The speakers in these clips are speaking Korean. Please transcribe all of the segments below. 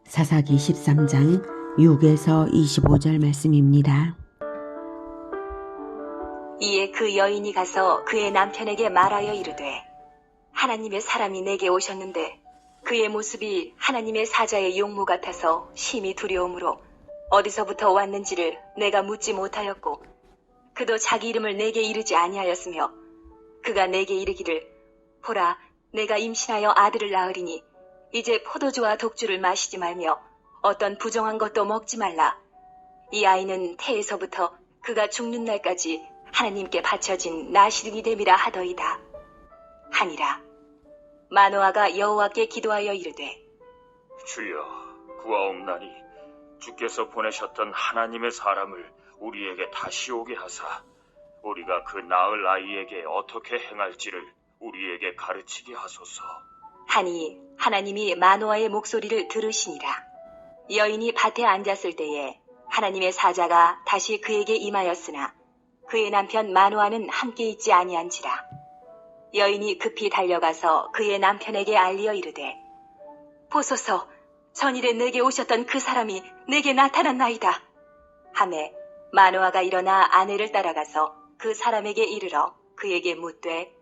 사사기 13장 6에서 25절 말씀입니다. 이에 그 여인이 가서 그의 남편에게 말하여 이르되, 하나님의 사람이 내게 오셨는데 그의 모습이 하나님의 사자의 용모 같아서 심히 두려움으로 어디서부터 왔는지를 내가 묻지 못하였고, 그도 자기 이름을 내게 이르지 아니하였으며, 그가 내게 이르기를, 보라, 내가 임신하여 아들을 낳으리니 이제 포도주와 독주를 마시지 말며 어떤 부정한 것도 먹지 말라. 이 아이는 태에서부터 그가 죽는 날까지 하나님께 바쳐진 나시린이 됨이라 하더이다 하니라. 마노아가 여호와께 기도하여 이르되, 주여, 구하옵나니 주께서 보내셨던 하나님의 사람을 우리에게 다시 오게 하사 우리가 그 낳을 아이에게 어떻게 행할지를 우리에게 가르치게 하소서. 하니 하나님이 마노아의 목소리를 들으시니라. 여인이 밭에 앉았을 때에 하나님의 사자가 다시 그에게 임하였으나 그의 남편 마노아는 함께 있지 아니한지라. 여인이 급히 달려가서 그의 남편에게 알리어 이르되, 보소서, 전일에 내게 오셨던 그 사람이 내게 나타났나이다 하매, 마노아가 일어나 아내를 따라가서 그 사람에게 이르러 그에게 묻되,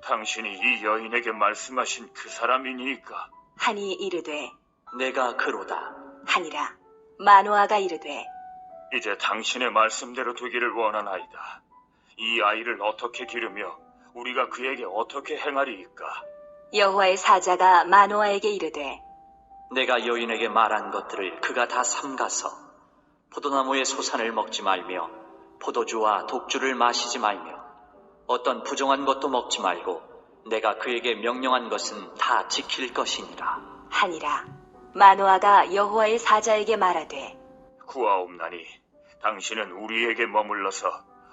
당신이 이 여인에게 말씀하신 그 사람이니까? 하니 이르되, 내가 그로다 하니라. 마노아가 이르되, 이제 당신의 말씀대로 되기를 원하나이다. 이 아이를 어떻게 기르며 우리가 그에게 어떻게 행하리이까? 여호와의 사자가 마노아에게 이르되, 내가 여인에게 말한 것들을 그가 다 삼가서 포도나무의 소산을 먹지 말며 포도주와 독주를 마시지 말며 어떤 부정한 것도 먹지 말고 내가 그에게 명령한 것은 다 지킬 것이니라 하니라. 마노아가 여호와의 사자에게 말하되, 구하옵나니 당신은 우리에게 머물러서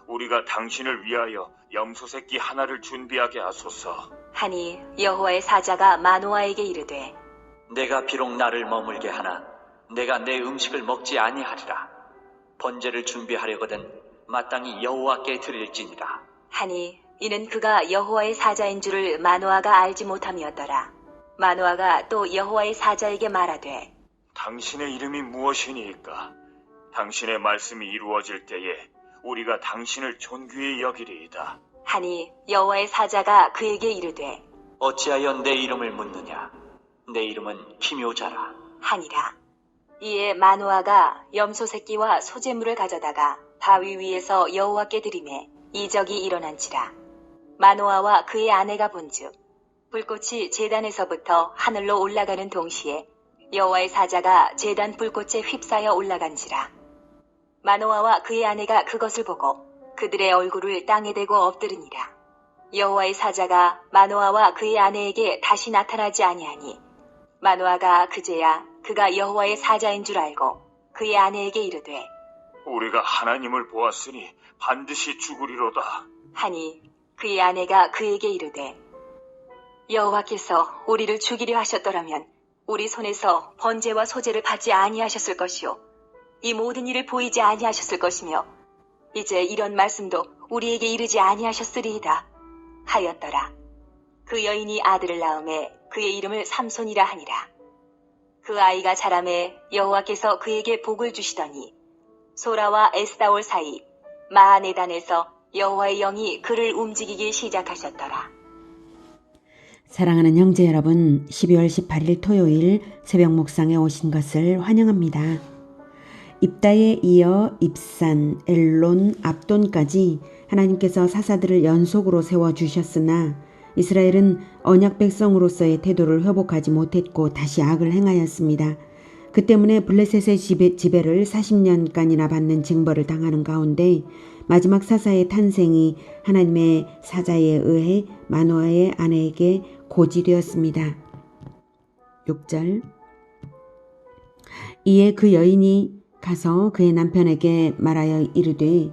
우리가 당신을 위하여 염소 새끼 하나를 준비하게 하소서. 하니 여호와의 사자가 마노아에게 이르되, 내가 비록 나를 머물게 하나 내가 내 음식을 먹지 아니하리라. 번제를 준비하려거든 마땅히 여호와께 드릴지니라. 하니 이는 그가 여호와의 사자인 줄을 마노아가 알지 못함이었더라. 마노아가 또 여호와의 사자에게 말하되, 당신의 이름이 무엇이니까? 당신의 말씀이 이루어질 때에 우리가 당신을 존귀히 여기리이다. 하니 여호와의 사자가 그에게 이르되, 어찌하여 내 이름을 묻느냐? 내 이름은 기묘자라 하니라. 이에 마노아가 염소 새끼와 소재물을 가져다가 바위 위에서 여호와께 드리매 이적이 일어난지라. 마노아와 그의 아내가 본즉 불꽃이 제단에서부터 하늘로 올라가는 동시에 여호와의 사자가 제단 불꽃에 휩싸여 올라간지라. 마노아와 그의 아내가 그것을 보고 그들의 얼굴을 땅에 대고 엎드리니라. 여호와의 사자가 마노아와 그의 아내에게 다시 나타나지 아니하니 마노아가 그제야 그가 여호와의 사자인 줄 알고 그의 아내에게 이르되, 우리가 하나님을 보았으니 반드시 죽으리로다. 하니 그의 아내가 그에게 이르되, 여호와께서 우리를 죽이려 하셨더라면 우리 손에서 번제와 소제를 받지 아니하셨을 것이요 이 모든 일을 보이지 아니하셨을 것이며 이제 이런 말씀도 우리에게 이르지 아니하셨으리이다 하였더라. 그 여인이 아들을 낳음에 그의 이름을 삼손이라 하니라. 그 아이가 자라매 여호와께서 그에게 복을 주시더니 소라와 에스다올 사이 마하네단에서 여호와의 영이 그를 움직이기 시작하셨더라. 사랑하는 형제 여러분, 12월 18일 토요일 새벽 묵상에 오신 것을 환영합니다. 입다에 이어 입산, 엘론, 압돈까지 하나님께서 사사들을 연속으로 세워주셨으나 이스라엘은 언약 백성으로서의 태도를 회복하지 못했고 다시 악을 행하였습니다. 그 때문에 블레셋의 지배를 40년간이나 받는 징벌을 당하는 가운데 마지막 사사의 탄생이 하나님의 사자에 의해 마노아의 아내에게 고지되었습니다. 6절. 이에 그 여인이 가서 그의 남편에게 말하여 이르되,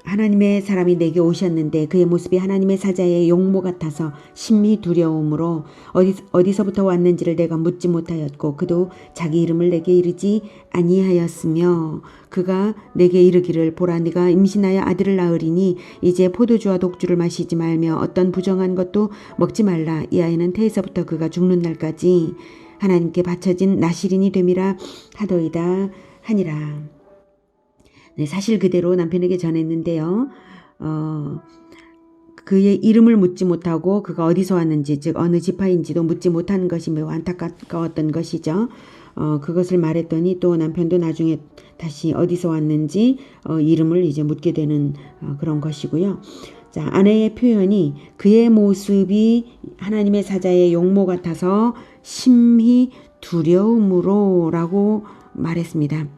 하나님의 사람이 내게 오셨는데 그의 모습이 하나님의 사자의 용모 같아서 심히 두려움으로 어디서부터 왔는지를 내가 묻지 못하였고 그도 자기 이름을 내게 이르지 아니하였으며 그가 내게 이르기를, 보라, 네가 임신하여 아들을 낳으리니 이제 포도주와 독주를 마시지 말며 어떤 부정한 것도 먹지 말라. 이 아이는 태에서부터 그가 죽는 날까지 하나님께 바쳐진 나시린이 됨이라 하더이다 하니라. 네, 사실 그대로 남편에게 전했는데요. 그의 이름을 묻지 못하고 그가 어디서 왔는지, 즉 어느 지파인지도 묻지 못한 것이 매우 안타까웠던 것이죠. 그것을 말했더니 또 남편도 나중에 다시 어디서 왔는지 이름을 이제 묻게 되는 그런 것이고요. 자, 아내의 표현이 그의 모습이 하나님의 사자의 용모 같아서 심히 두려움으로 라고 말했습니다.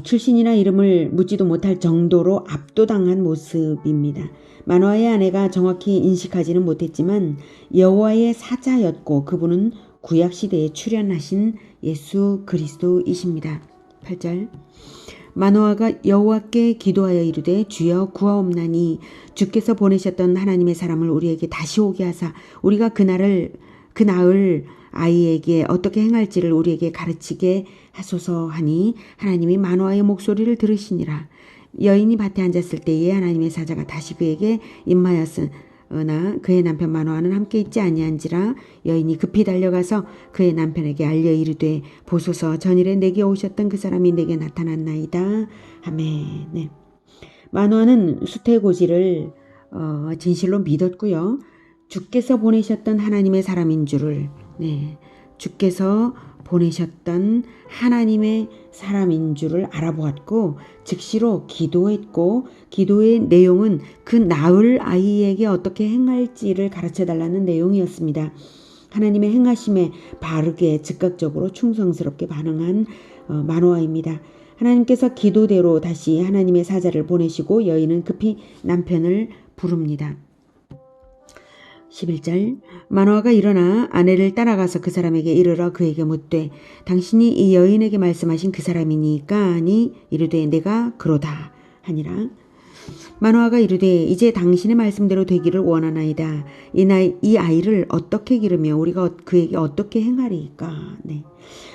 출신이나 이름을 묻지도 못할 정도로 압도당한 모습입니다. 마노아의 아내가 정확히 인식하지는 못했지만 여호와의 사자였고 그분은 구약시대에 출현하신 예수 그리스도이십니다. 8절 마노아가 여호와께 기도하여 이르되 주여 구하옵나니 주께서 보내셨던 하나님의 사람을 우리에게 다시 오게 하사 우리가 그 나을 아이에게 어떻게 행할지를 우리에게 가르치게 하소서 하니 하나님이 마노아의 목소리를 들으시니라. 여인이 밭에 앉았을 때에 하나님의 사자가 다시 그에게 임하였으나 그의 남편 마노아는 함께 있지 아니한지라. 여인이 급히 달려가서 그의 남편에게 알려 이르되 보소서 전일에 내게 오셨던 그 사람이 내게 나타났나이다. 아멘. 네. 마노아는 수태고지를 진실로 믿었고요. 주께서 보내셨던 하나님의 사람인 줄을, 주께서 보내셨던 하나님의 사람인 줄을 알아보았고 즉시로 기도했고 기도의 내용은 그 낳을 아이에게 어떻게 행할지를 가르쳐달라는 내용이었습니다. 하나님의 행하심에 바르게 즉각적으로 충성스럽게 반응한 마노아입니다. 하나님께서 기도대로 다시 하나님의 사자를 보내시고 여인은 급히 남편을 부릅니다. 11절 마노아가 일어나 아내를 따라가서 그 사람에게 이르러 그에게 묻되 당신이 이 여인에게 말씀하신 그 사람이니까 하니 이르되 내가 그로다 하니라. 마노아가 이르되 이제 당신의 말씀대로 되기를 원하나이다. 이 아이를 어떻게 기르며 우리가 그에게 어떻게 행하리이까.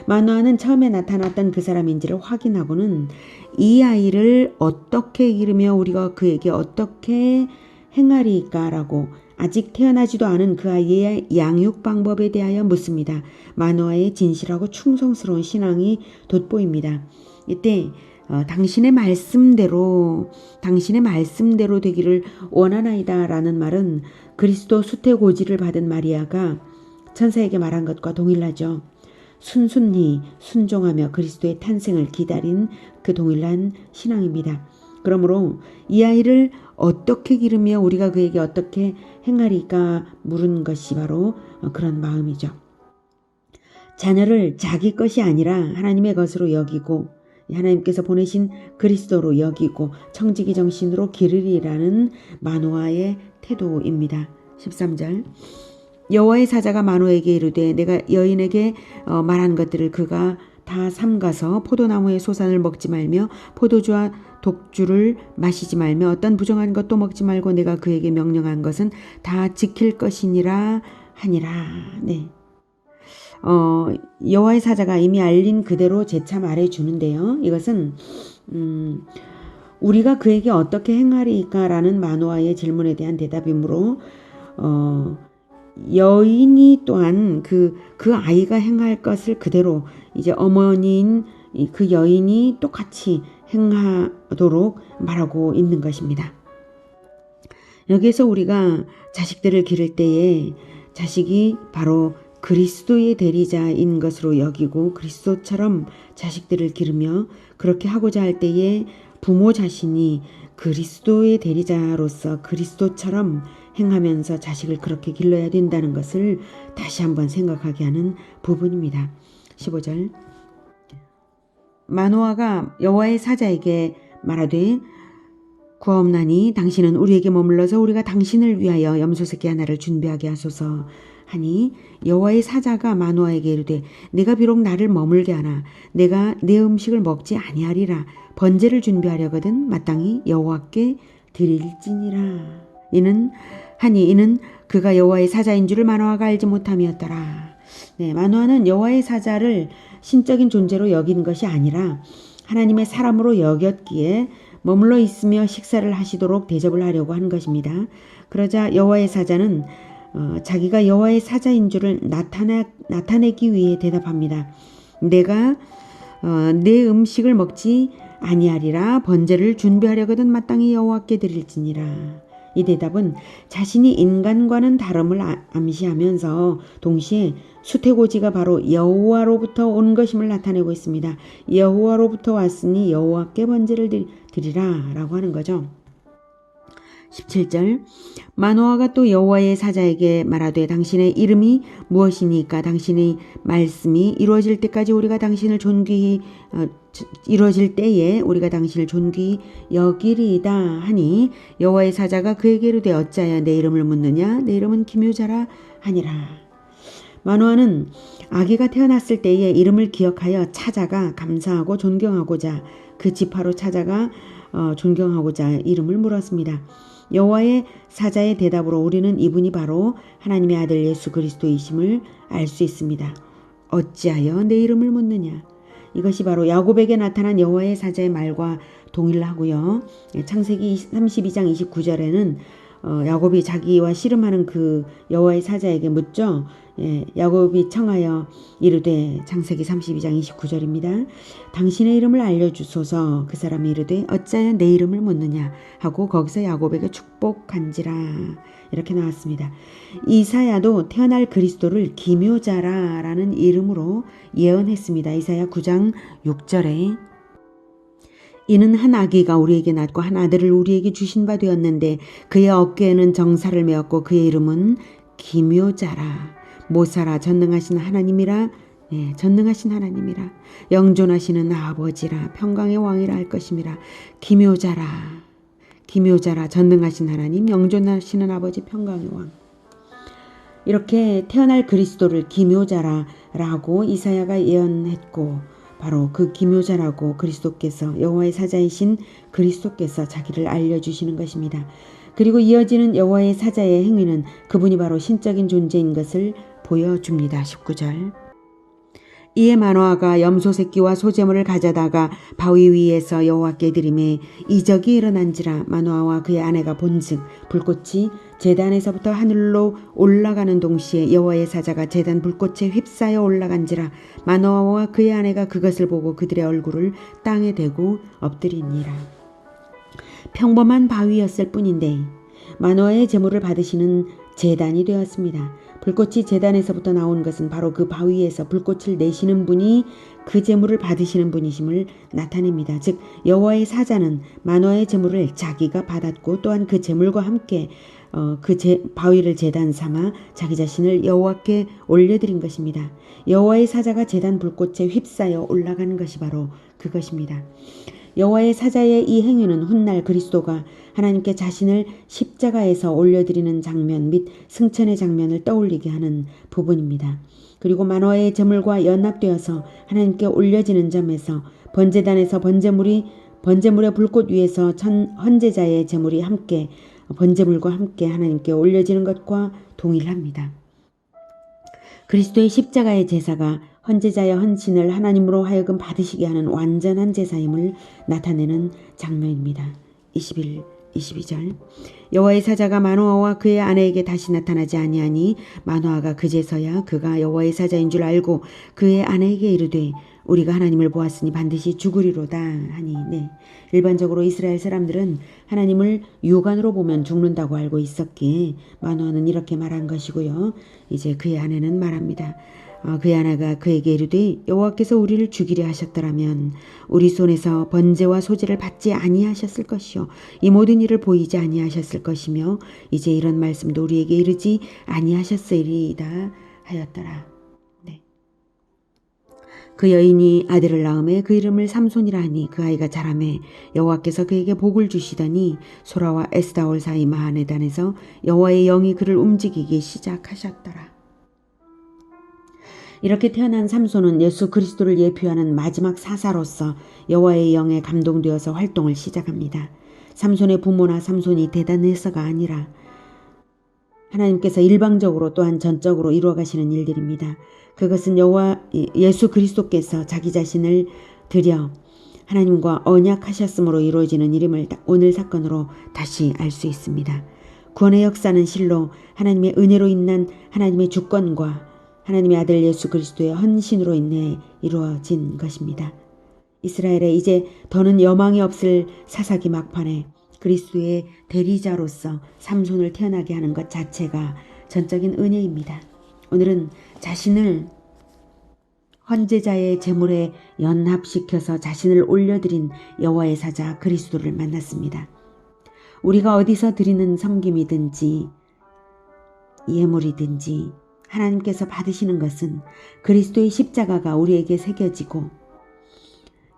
마노아는 처음에 나타났던 그 사람인지를 확인하고는 이 아이를 어떻게 기르며 우리가 그에게 어떻게 행하리이까라고 아직 태어나지도 않은 그 아이의 양육 방법에 대하여 묻습니다. 마노아의 진실하고 충성스러운 신앙이 돋보입니다. 이때 당신의 말씀대로 되기를 원하나이다 라는 말은 그리스도 수태고지를 받은 마리아가 천사에게 말한 것과 동일하죠. 순순히 순종하며 그리스도의 탄생을 기다린 그 동일한 신앙입니다. 그러므로 이 아이를 어떻게 기르며 우리가 그에게 어떻게 행하리까 물은 것이 바로 그런 마음이죠. 자녀를 자기 것이 아니라 하나님의 것으로 여기고 하나님께서 보내신 그리스도로 여기고 청지기 정신으로 기르리라는 마노아의 태도입니다. 13절 여호와의 사자가 마노아에게 이르되 내가 여인에게 말한 것들을 그가 다 삼가서 포도나무의 소산을 먹지 말며 포도주와 독주를 마시지 말며 어떤 부정한 것도 먹지 말고 내가 그에게 명령한 것은 다 지킬 것이니라 하니라. 여호와의 사자가 이미 알린 그대로 재차 말해주는데요. 이것은 우리가 그에게 어떻게 행하리까 라는 마노아의 질문에 대한 대답이므로 여인이 또한 그 아이가 행할 것을 그대로 이제 어머니인 그 여인이 똑같이 행하도록 말하고 있는 것입니다. 여기에서 우리가 자식들을 기를 때에 자식이 바로 그리스도의 대리자인 것으로 여기고 그리스도처럼 자식들을 기르며 그렇게 하고자 할 때에 부모 자신이 그리스도의 대리자로서 그리스도처럼 행하면서 자식을 그렇게 길러야 된다는 것을 다시 한번 생각하게 하는 부분입니다. 15절 마노아가 여호와의 사자에게 말하되 구하옵나니 당신은 우리에게 머물러서 우리가 당신을 위하여 염소 새끼 하나를 준비하게 하소서 하니 여호와의 사자가 마노아에게 이르되 네가 비록 나를 머물게 하나 내가 내 음식을 먹지 아니하리라. 번제를 준비하려거든 마땅히 여호와께 드릴지니라. 이는 그가 여호와의 사자인 줄을 마노아가 알지 못함이었더라. 마노아는 여호와의 사자를 신적인 존재로 여긴 것이 아니라 하나님의 사람으로 여겼기에 머물러 있으며 식사를 하시도록 대접을 하려고 한 것입니다. 그러자 여호와의 사자는 자기가 여호와의 사자인 줄을 나타내기 위해 대답합니다. 내가 내 음식을 먹지 아니하리라. 번제를 준비하려거든 마땅히 여호와께 드릴지니라. 이 대답은 자신이 인간과는 다름을 암시하면서 동시에 수태고지가 바로 여호와로부터 온 것임을 나타내고 있습니다. 여호와로부터 왔으니 여호와께 번제를 드리라 라고 하는 거죠. 17절 마노아가 또 여호와의 사자에게 말하되 당신의 이름이 무엇이니까 당신의 말씀이 이루어질 때까지 우리가 당신을 존귀히 이루어질 때에 우리가 당신을 존귀히 여기리이다 하니 여호와의 사자가 그에게 이르되 어찌하여 내 이름을 묻느냐 내 이름은 기묘자라 하니라. 마노아는 아기가 태어났을 때의 이름을 기억하여 찾아가 감사하고 존경하고자 그 지파로 찾아가 존경하고자 이름을 물었습니다. 여호와의 사자의 대답으로 우리는 이분이 바로 하나님의 아들 예수 그리스도이심을 알 수 있습니다. 어찌하여 내 이름을 묻느냐. 이것이 바로 야곱에게 나타난 여호와의 사자의 말과 동일하고요. 창세기 32장 29절에는 야곱이 자기와 씨름하는 그 여호와의 사자에게 묻죠. 야곱이 청하여 이르되 창세기 32장 29절입니다. 당신의 이름을 알려주소서. 그 사람이 이르되 어찌하여 내 이름을 묻느냐 하고 거기서 야곱에게 축복한지라 이렇게 나왔습니다. 이사야도 태어날 그리스도를 기묘자라라는 이름으로 예언했습니다. 이사야 9장 6절에 이는 한 아기가 우리에게 낳고 한 아들을 우리에게 주신 바 되었는데 그의 어깨에는 정사를 메었고 그의 이름은 기묘자라. 모사라 전능하신 하나님이라. 전능하신 하나님이라. 영존하시는 아버지라. 평강의 왕이라 할 것임이라. 기묘자라. 기묘자라. 전능하신 하나님. 영존하시는 아버지. 평강의 왕. 이렇게 태어날 그리스도를 기묘자라라고 이사야가 예언했고 바로 그 기묘자라고 그리스도께서 여호와의 사자이신 그리스도께서 자기를 알려주시는 것입니다. 그리고 이어지는 여호와의 사자의 행위는 그분이 바로 신적인 존재인 것을 보여줍니다. 19절 이에 마노아가 염소 새끼와 소제물을 가져다가 바위 위에서 여호와께 드리매 이적이 일어난지라. 마노아와 그의 아내가 본즉 불꽃이 제단에서부터 하늘로 올라가는 동시에 여호와의 사자가 제단 불꽃에 휩싸여 올라간지라. 마노아와 그의 아내가 그것을 보고 그들의 얼굴을 땅에 대고 엎드리니라. 평범한 바위였을 뿐인데 마노아의 제물을 받으시는 제단이 되었습니다. 불꽃이 제단에서부터 나온 것은 바로 그 바위에서 불꽃을 내시는 분이 그 제물을 받으시는 분이심을 나타냅니다. 즉 여호와의 사자는 마노아의 제물을 자기가 받았고 또한 그 제물과 함께 바위를 제단 삼아 자기 자신을 여호와께 올려드린 것입니다. 여호와의 사자가 제단 불꽃에 휩싸여 올라가는 것이 바로 그것입니다. 여호와의 사자의 이 행위는 훗날 그리스도가 하나님께 자신을 십자가에서 올려드리는 장면 및 승천의 장면을 떠올리게 하는 부분입니다. 그리고 마노아의 제물과 연합되어서 하나님께 올려지는 점에서 번제단에서 번제물의 불꽃 위에서 헌제자의 제물이 함께 번제물과 함께 하나님께 올려지는 것과 동일합니다. 그리스도의 십자가의 제사가 헌제자의 헌신을 하나님으로 하여금 받으시게 하는 완전한 제사임을 나타내는 장면입니다. 22절 여호와의 사자가 마노아와 그의 아내에게 다시 나타나지 아니하니 마노아가 그제서야 그가 여호와의 사자인 줄 알고 그의 아내에게 이르되 우리가 하나님을 보았으니 반드시 죽으리로다 하니 일반적으로 이스라엘 사람들은 하나님을 육안으로 보면 죽는다고 알고 있었기에 마노아는 이렇게 말한 것이고요. 이제 그의 아내는 말합니다. 그의 아내가 그에게 이르되 여호와께서 우리를 죽이려 하셨더라면 우리 손에서 번제와 소제를 받지 아니하셨을 것이요 이 모든 일을 보이지 아니하셨을 것이며 이제 이런 말씀도 우리에게 이르지 아니하셨으리이다 하였더라. 그 여인이 아들을 낳음에 그 이름을 삼손이라 하니 그 아이가 자라매 여호와께서 그에게 복을 주시더니 소라와 에스다올 사이 마하네단에서 여호와의 영이 그를 움직이기 시작하셨더라. 이렇게 태어난 삼손은 예수 그리스도를 예표하는 마지막 사사로서 여호와의 영에 감동되어서 활동을 시작합니다. 삼손의 부모나 삼손이 대단해서가 아니라 하나님께서 일방적으로 또한 전적으로 이루어 가시는 일들입니다. 그것은 예수 그리스도께서 자기 자신을 드려 하나님과 언약하셨으므로 이루어지는 일임을 오늘 사건으로 다시 알 수 있습니다. 구원의 역사는 실로 하나님의 은혜로 인한 하나님의 주권과 하나님의 아들 예수 그리스도의 헌신으로 인해 이루어진 것입니다. 이스라엘에 이제 더는 여망이 없을 사사기 막판에 그리스도의 대리자로서 삼손을 태어나게 하는 것 자체가 전적인 은혜입니다. 오늘은 자신을 헌제자의 제물에 연합시켜서 자신을 올려드린 여호와의 사자 그리스도를 만났습니다. 우리가 어디서 드리는 섬김이든지 예물이든지 하나님께서 받으시는 것은 그리스도의 십자가가 우리에게 새겨지고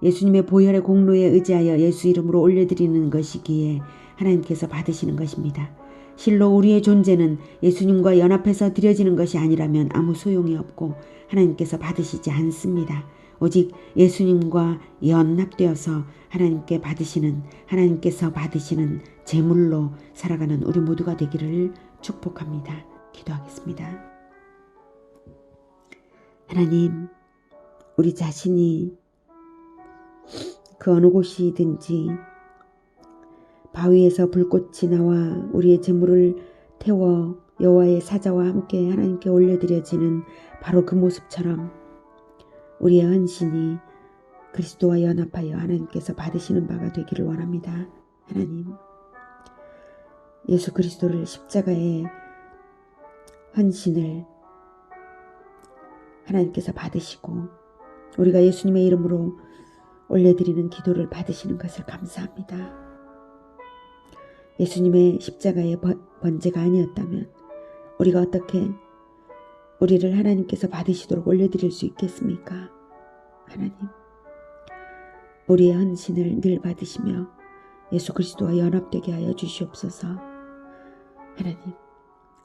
예수님의 보혈의 공로에 의지하여 예수 이름으로 올려드리는 것이기에 하나님께서 받으시는 것입니다. 실로 우리의 존재는 예수님과 연합해서 드려지는 것이 아니라면 아무 소용이 없고 하나님께서 받으시지 않습니다. 오직 예수님과 연합되어서 하나님께서 받으시는 제물로 살아가는 우리 모두가 되기를 축복합니다. 기도하겠습니다. 하나님, 우리 자신이 그 어느 곳이든지 바위에서 불꽃이 나와 우리의 제물을 태워 여호와의 사자와 함께 하나님께 올려드려지는 바로 그 모습처럼 우리의 헌신이 그리스도와 연합하여 하나님께서 받으시는 바가 되기를 원합니다. 하나님, 예수 그리스도를 십자가의 헌신을 하나님께서 받으시고 우리가 예수님의 이름으로 올려드리는 기도를 받으시는 것을 감사합니다. 예수님의 십자가의 번제가 아니었다면 우리가 어떻게 우리를 하나님께서 받으시도록 올려드릴 수 있겠습니까? 하나님, 우리의 헌신을 늘 받으시며 예수 그리스도와 연합되게 하여 주시옵소서. 하나님,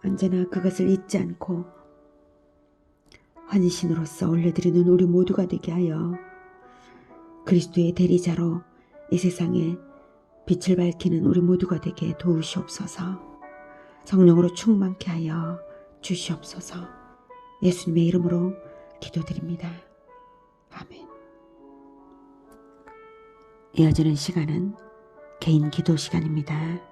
언제나 그것을 잊지 않고 헌신으로서 올려드리는 우리 모두가 되게 하여 그리스도의 대리자로 이 세상에 빛을 밝히는 우리 모두가 되게 도우시옵소서. 성령으로 충만케 하여 주시옵소서. 예수님의 이름으로 기도드립니다. 아멘. 이어지는 시간은 개인 기도 시간입니다.